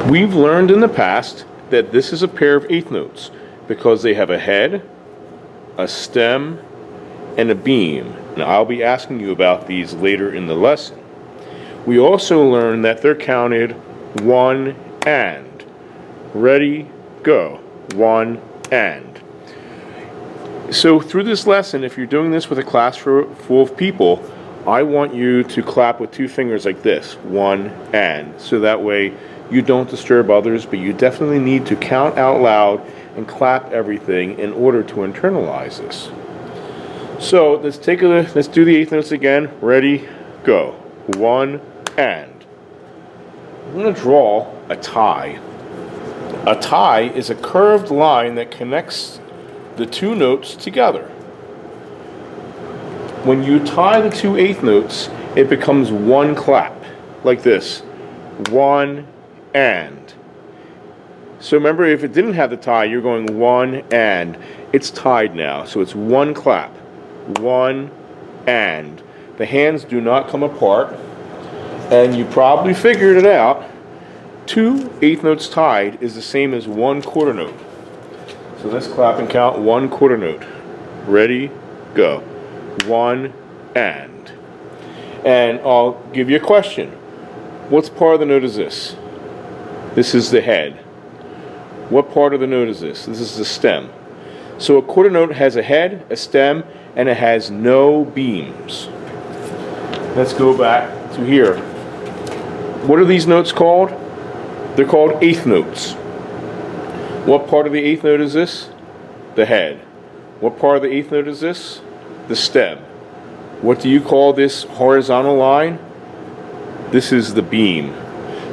We've learned in the past that this is a pair of eighth notes because they have a head, a stem, and a beam. Now, I'll be asking you about these later in the lesson. We also learned that they're counted one and. Ready, go. One and. So through this lesson, if you're doing this with a class full of people, I want you to clap with two fingers like this, one and. So that way you don't disturb others, but you definitely need to count out loud and clap everything in order to internalize this. So let's do the eighth notes again. Ready, go. One and. I'm going to draw a tie. A tie is a curved line that connects the two notes together. When you tie the two eighth notes, it becomes one clap, like this. One and. So remember, if it didn't have the tie, you're going one and. It's tied now, so it's one clap. One and. The hands do not come apart, and you probably figured it out. Two eighth notes tied is the same as one quarter note. So let's clap and count one quarter note. Ready, go. One and. And I'll give you a question. What's part of the note is this? This is the head. What part of the note is this? This is the stem. So a quarter note has a head, a stem, and it has no beams. Let's go back to here. What are these notes called? They're called eighth notes. What part of the eighth note is this? The head. What part of the eighth note is this? The stem. What do you call this horizontal line? This is the beam.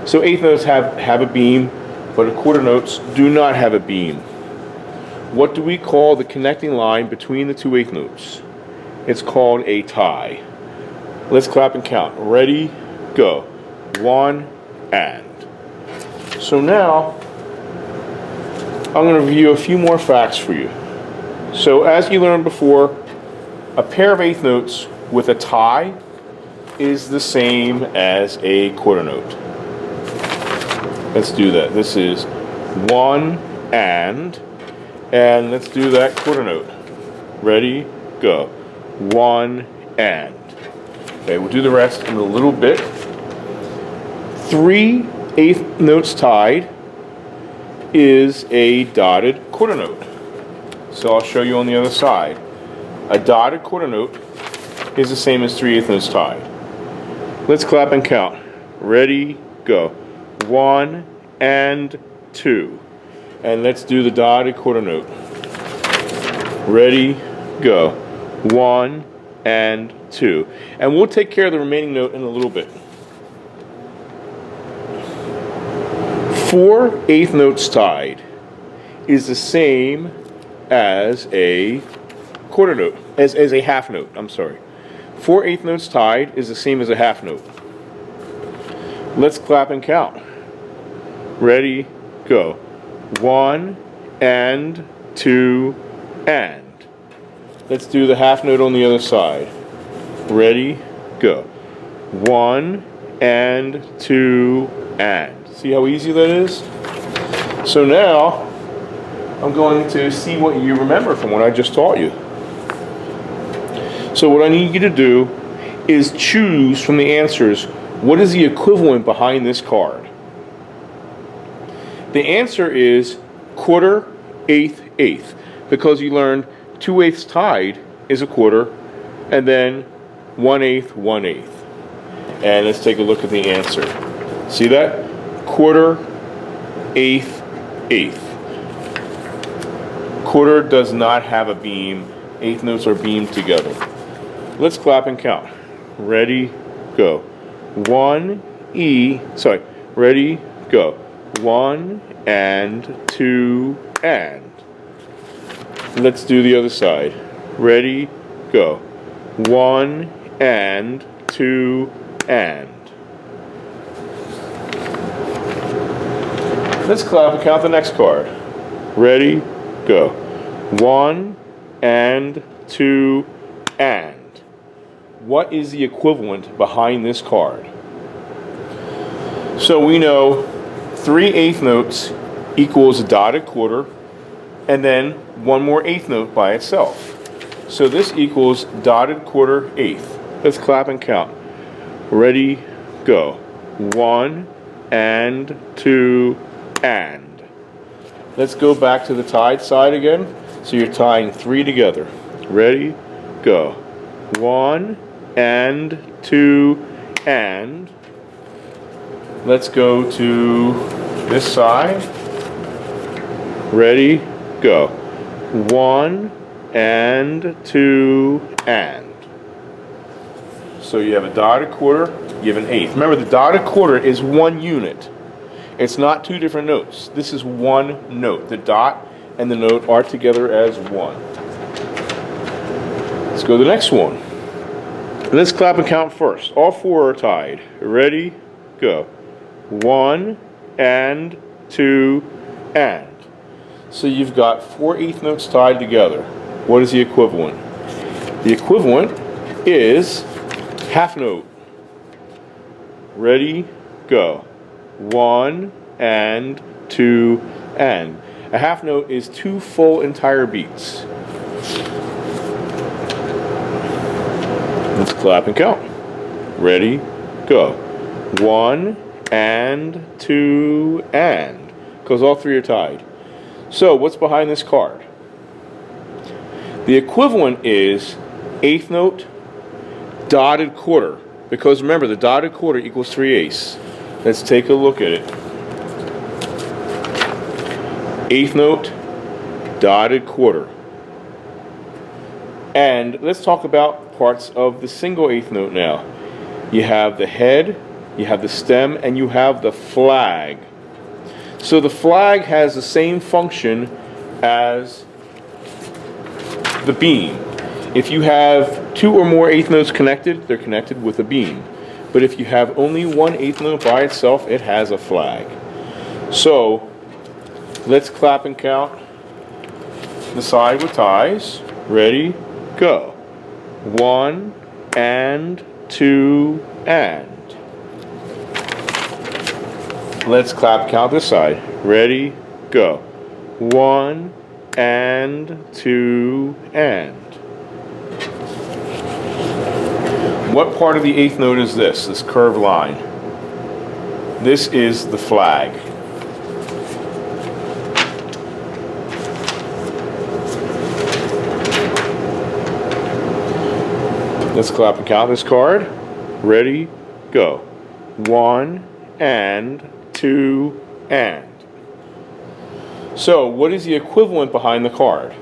So eighth notes have a beam, but quarter notes do not have a beam. What do we call the connecting line between the two eighth notes? It's called a tie. Let's clap and count. Ready, go. One and. So now, I'm going to review a few more facts for you. So as you learned before, a pair of eighth notes with a tie is the same as a quarter note. Let's do that. This is one and let's do that quarter note. Ready, go. One and. Okay, we'll do the rest in a little bit. Three eighth notes tied is a dotted quarter note. So I'll show you on the other side. A dotted quarter note is the same as three eighth notes tied. Let's clap and count. Ready, go. One and two. And let's do the dotted quarter note. Ready, go. One and two. And we'll take care of the remaining note in a little bit. Four eighth notes tied is the same as a quarter note, as a half note, I'm sorry. Four eighth notes tied is the same as a half note. Let's clap and count. Ready, go. One and two and. Let's do the half note on the other side. Ready, go. One and two and. See how easy that is? So now, I'm going to see what you remember from what I just taught you. So what I need you to do is choose from the answers, what is the equivalent behind this card? The answer is quarter, eighth, eighth, because you learned 2/8 tied is a quarter, and then 1/8, 1/8. And let's take a look at the answer. See that? Quarter, eighth, eighth. Quarter does not have a beam. Eighth notes are beamed together. Let's clap and count. Ready, go. Ready, go. One and two and. Let's do the other side. Ready, go. One and two and. Let's clap and count the next card. Ready, go. One and two and. What is the equivalent behind this card? So we know 3/8 notes equals a dotted quarter, and then one more eighth note by itself. So this equals dotted quarter eighth. Let's clap and count. Ready, go. 1 and 2 and. Let's go back to the tied side again. So you're tying 3 together. Ready, go. 1 and 2 and. Let's go to this side. Ready, go. 1 and 2 and. So you have a dotted quarter, you have an eighth. Remember, the dotted quarter is one unit. It's not two different notes. This is one note. The dot and the note are together as one. Let's go to the next one. Let's clap and count first. All 4 are tied. Ready, go. 1 and 2 and. So you've got 4 eighth notes tied together. What is the equivalent? The equivalent is half note. Ready, go. 1 and 2 and. A half note is 2 full entire beats. Let's clap and count. Ready, go. 1 and 2 and. Because all 3 are tied. So what's behind this card? The equivalent is eighth note, dotted quarter. Because remember, the dotted quarter equals 3/8. Let's take a look at it. Eighth note, dotted quarter. And let's talk about parts of the single eighth note now. You have the head, you have the stem, and you have the flag. So the flag has the same function as the beam. If you have 2 or more eighth notes connected, they're connected with a beam. But if you have only one eighth note by itself, it has a flag. So let's clap and count the side with ties. Ready, go. 1 and 2 and. Let's clap, count this side. Ready, go. 1 and 2 and. What part of the eighth note is this curved line? This is the flag. Let's clap and count this card. Ready, go. 1 and 2 and. So what is the equivalent behind the card?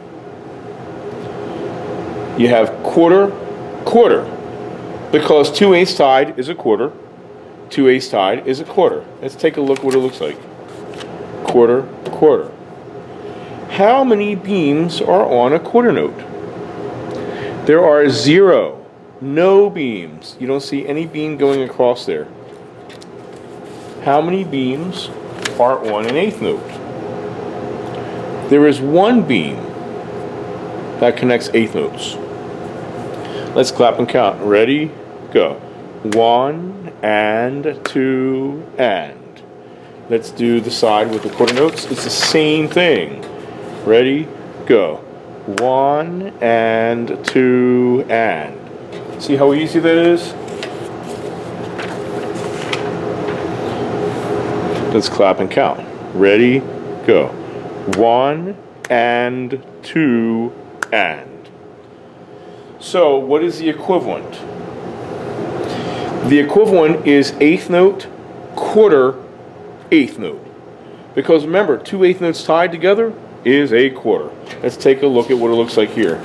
You have quarter, quarter. Because 2/8 tied is a quarter. 2/8 tied is a quarter. Let's take a look what it looks like. Quarter, quarter. How many beams are on a quarter note? There are 0. No beams. You don't see any beam going across there. How many beams are on an eighth note? There is 1 beam that connects eighth notes. Let's clap and count. Ready, go. 1 and 2 and. Let's do the side with the quarter notes. It's the same thing. Ready, go. 1 and 2 and. See how easy that is? Let's clap and count. Ready, go. 1 and 2 and. So what is the equivalent? The equivalent is eighth note, quarter, eighth note. Because remember, 2 eighth notes tied together is a quarter. Let's take a look at what it looks like here.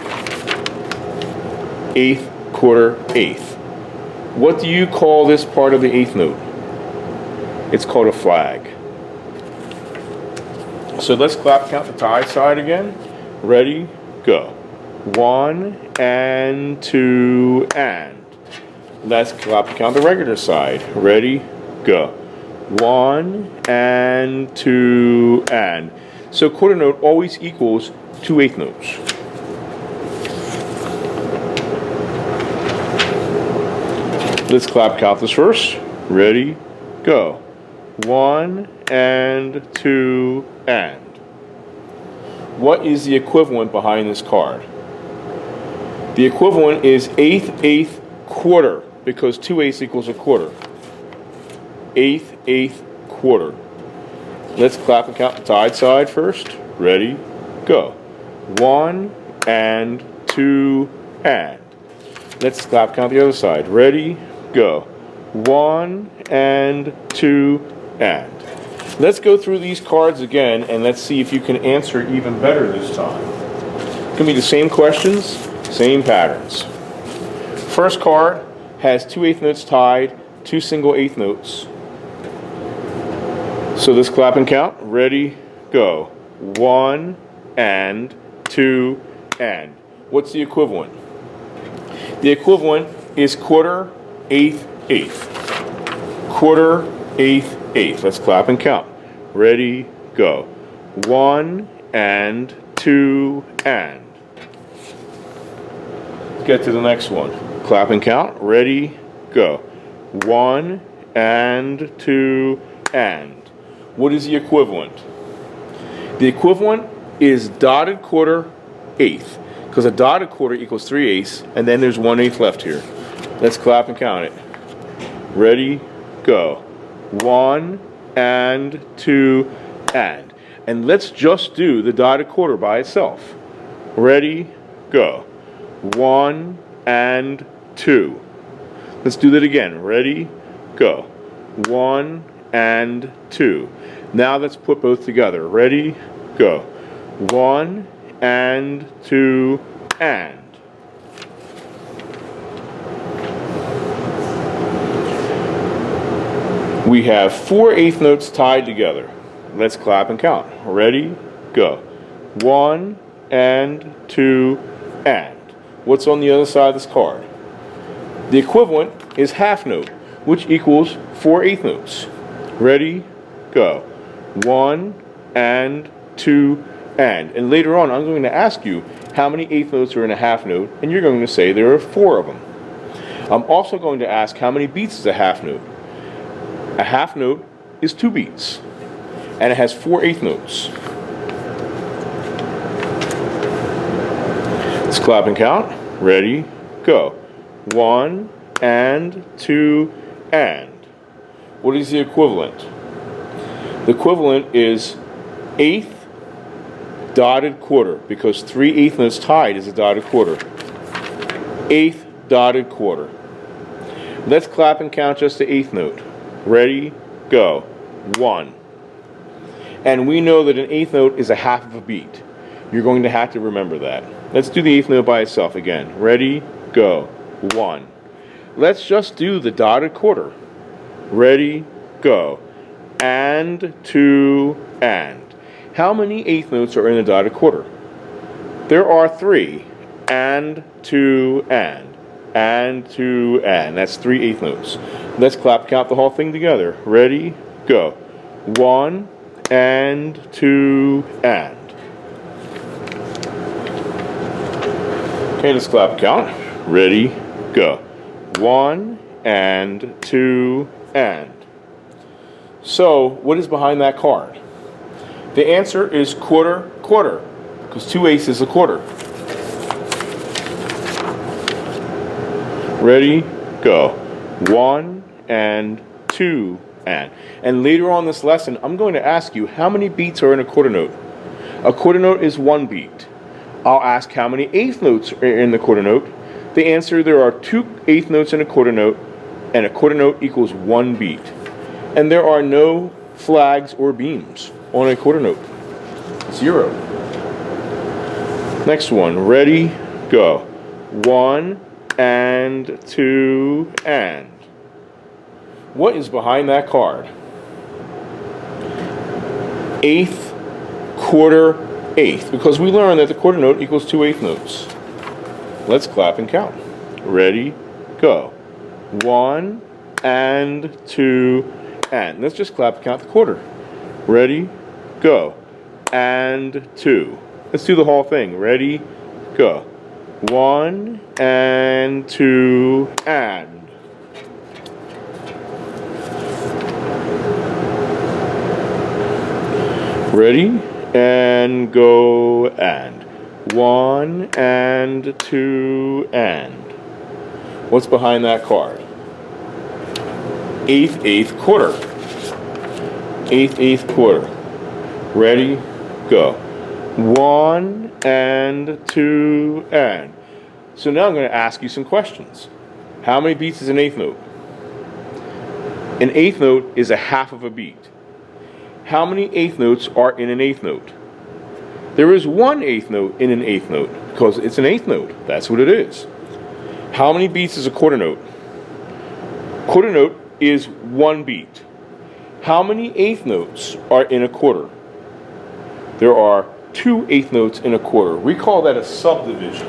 Eighth, quarter, eighth. What do you call this part of the eighth note? It's called a flag. So let's clap, count the tie side again. Ready, go. 1 and 2 and. Let's clap, count the regular side. Ready, go. 1 and 2 and. So quarter note always equals 2 eighth notes. Let's clap, count this first. Ready, go. 1 and 2 and. What is the equivalent behind this card? The equivalent is eighth, quarter, because 2/8 equals a quarter. Eighth, quarter. Let's clap and count the tied side first. Ready, go. 1 and 2 and. Let's clap and count the other side. Ready, go. 1 and 2 and. Let's go through these cards again and let's see if you can answer even better this time. It's going to be the same questions, same patterns. First card has 2 eighth notes tied, 2 single eighth notes. So let's clap and count. Ready, go. 1 and 2 and. What's the equivalent? The equivalent is quarter, eighth, eighth. Quarter, eighth, eighth. Let's clap and count. Ready, go. 1 and 2 and. Let's get to the next one. Clap and count. Ready, go. 1 and 2 and. What is the equivalent? The equivalent is dotted quarter, eighth. Because a dotted quarter equals 3/8, and then there's 1/8 left here. Let's clap and count it. Ready, go. 1 and 2 and. And let's just do the dotted quarter by itself. Ready, go. 1 and 2. Let's do that again. Ready, go. 1 and 2. Now let's put both together. Ready, go. 1 and 2 and. We have 4 eighth notes tied together. Let's clap and count. Ready, go. 1 and 2 and. What's on the other side of this card? The equivalent is half note, which equals 4 eighth notes. Ready, go. 1 and 2 and. And later on, I'm going to ask you how many eighth notes are in a half note, and you're going to say there are 4 of them. I'm also going to ask how many beats is a half note. A half note is 2 beats, and it has 4 eighth notes. Let's clap and count. Ready, go. 1 and 2 and. What is the equivalent? The equivalent is eighth dotted quarter, because 3 eighth notes tied is a dotted quarter. Eighth dotted quarter. Let's clap and count just the eighth note. Ready, go. 1. And we know that an eighth note is a half of a beat. You're going to have to remember that. Let's do the eighth note by itself again. Ready, go. 1. Let's just do the dotted quarter. Ready, go. And 2 and. How many eighth notes are in the dotted quarter? There are 3. And 2 and. And 2 and. That's 3 eighth notes. Let's clap count the whole thing together. Ready, go. 1 and 2 and. Okay, let's clap count. Ready, go. 1 and 2 and. So, what is behind that card? The answer is quarter, quarter, because 2/8 is a quarter. Ready, go. 1 and 2 and. And later on this lesson, I'm going to ask you how many beats are in a quarter note. A quarter note is 1 beat. I'll ask how many eighth notes are in the quarter note. The answer, there are 2 eighth notes in a quarter note, and a quarter note equals 1 beat. And there are no flags or beams on a quarter note. 0. Next one. Ready, go. 1 and 2 and. What is behind that card? Eighth, quarter, eighth. Because we learned that the quarter note equals 2 eighth notes. Let's clap and count. Ready, go. 1 and 2 and. Let's just clap and count the quarter. Ready, go. And 2. Let's do the whole thing. Ready, go. 1 and 2 and. Ready? And go and. 1 and 2 and. What's behind that card? Eighth quarter. Eighth quarter. Ready? Go. 1 and 2 and. So now I'm going to ask you some questions. How many beats is an eighth note? An eighth note is a half of a beat. How many eighth notes are in an eighth note? There is one eighth note in an eighth note because it's an eighth note. That's what it is. How many beats is a quarter note? Quarter note is one beat. How many eighth notes are in a quarter? There are 2 eighth notes in a quarter. We call that a subdivision.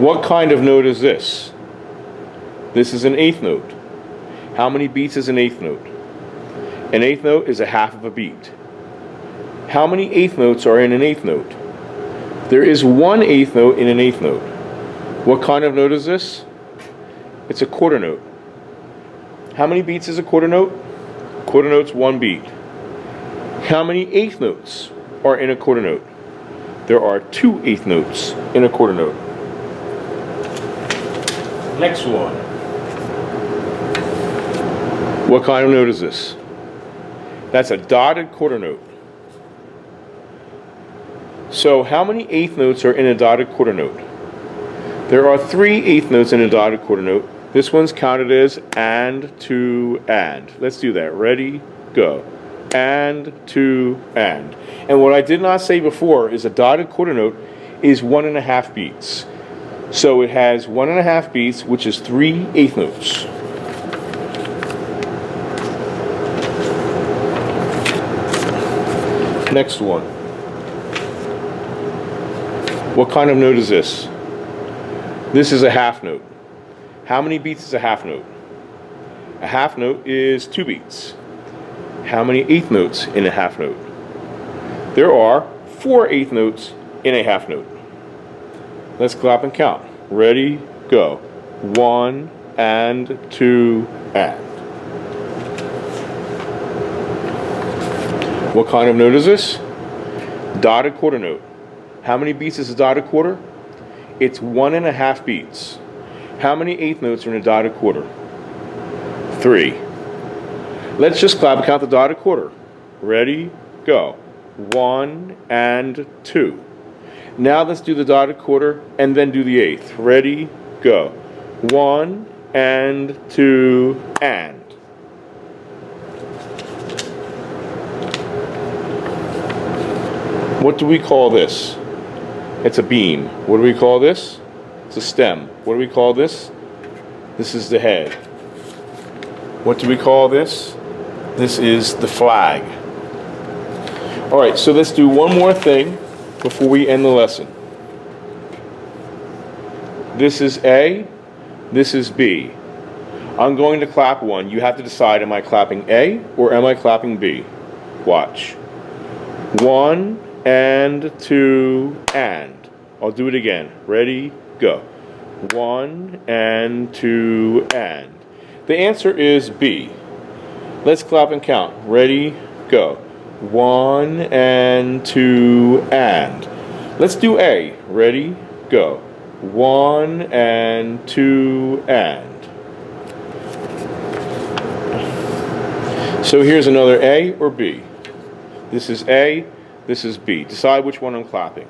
What kind of note is this? This is an eighth note. How many beats is an eighth note? An eighth note is a half of a beat. How many eighth notes are in an eighth note? There is one eighth note in an eighth note. What kind of note is this? It's a quarter note. How many beats is a quarter note? Quarter note's one beat. How many eighth notes are in a quarter note? There are 2 eighth notes in a quarter note. Next one. What kind of note is this? That's a dotted quarter note. So how many eighth notes are in a dotted quarter note? There are 3 eighth notes in a dotted quarter note. This one's counted as and, 2, and. Let's do that. Ready? Go. And, 2, and. And what I did not say before is a dotted quarter note is 1.5 beats. So it has 1.5 beats, which is 3 eighth notes. Next one. What kind of note is this? This is a half note. How many beats is a half note? A half note is 2 beats. How many eighth notes in a half note? There are 4 eighth notes in a half note. Let's clap and count. Ready, go. 1 and 2 and. What kind of note is this? Dotted quarter note. How many beats is a dotted quarter? It's 1.5 beats. How many eighth notes are in a dotted quarter? 3. Let's just clap and count the dotted quarter. Ready, go. 1 and 2. Now let's do the dotted quarter and then do the eighth. Ready, go. 1 and 2 and. What do we call this? It's a beam. What do we call this? It's a stem. What do we call this? This is the head. What do we call this? This is the flag. All right, so let's do one more thing before we end the lesson. This is A, this is B. I'm going to clap one. You have to decide, am I clapping A or am I clapping B? Watch. 1 and 2 and. I'll do it again. Ready, go. 1 and 2 and. The answer is B. Let's clap and count. Ready, go. 1 and 2 and. Let's do A. Ready, go. 1 and 2 and. So here's another A or B. This is A, this is B. Decide which one I'm clapping.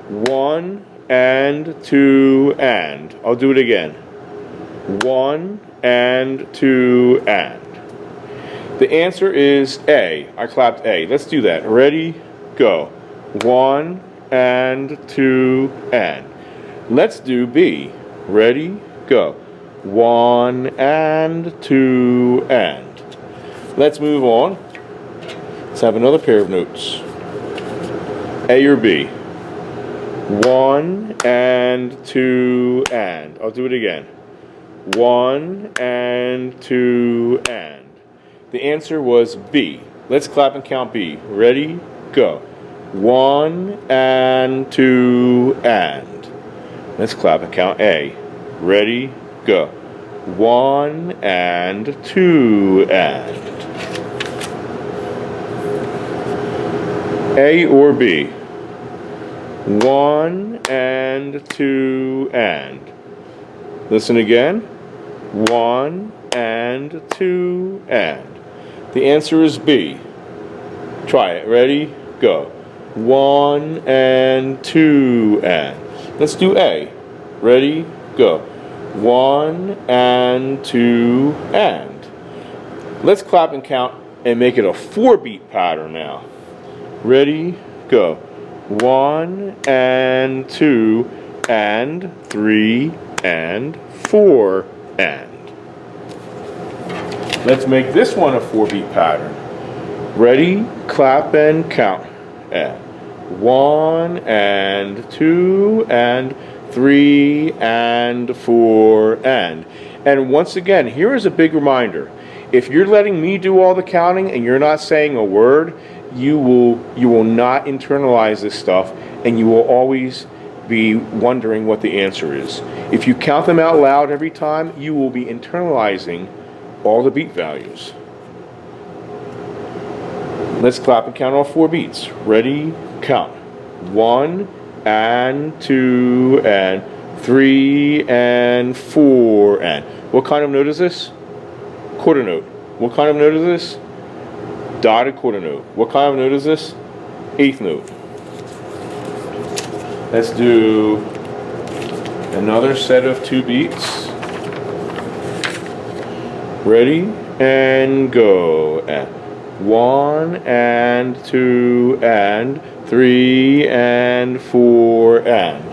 1 and 2 and. I'll do it again. 1 and 2 and. The answer is A. I clapped A. Let's do that. Ready, go. 1 and 2 and. Let's do B. Ready, go. 1 and 2 and. Let's move on. Let's have another pair of notes. A or B? 1 and 2 and. I'll do it again. 1 and 2 and. The answer was B. Let's clap and count B. Ready, go. 1 and 2 and. Let's clap and count A. Ready, go. 1 and 2 and. A or B? 1 and 2 and. Listen again. 1 and 2 and. The answer is B. Try it. Ready? Go. 1 and 2 and. Let's do A. Ready? Go. 1 and 2 and. Let's clap and count and make it a 4-beat pattern now. Ready? Go. 1 and 2 and 3 and 4 and. Let's make this one a 4-beat pattern. Ready? Clap and count. And 1 and 2 and 3 and 4 and. And once again, here is a big reminder. If you're letting me do all the counting and you're not saying a word, you will not internalize this stuff, and you will always be wondering what the answer is. If you count them out loud every time, you will be internalizing all the beat values. Let's clap and count all 4 beats. Ready? Count. 1 and 2 and 3 and 4 and. What kind of note is this? Quarter note. What kind of note is this? Dotted quarter note. What kind of note is this? 8th note. Let's do another set of 2 beats. Ready? And go. And 1 and 2 and 3 and 4 and.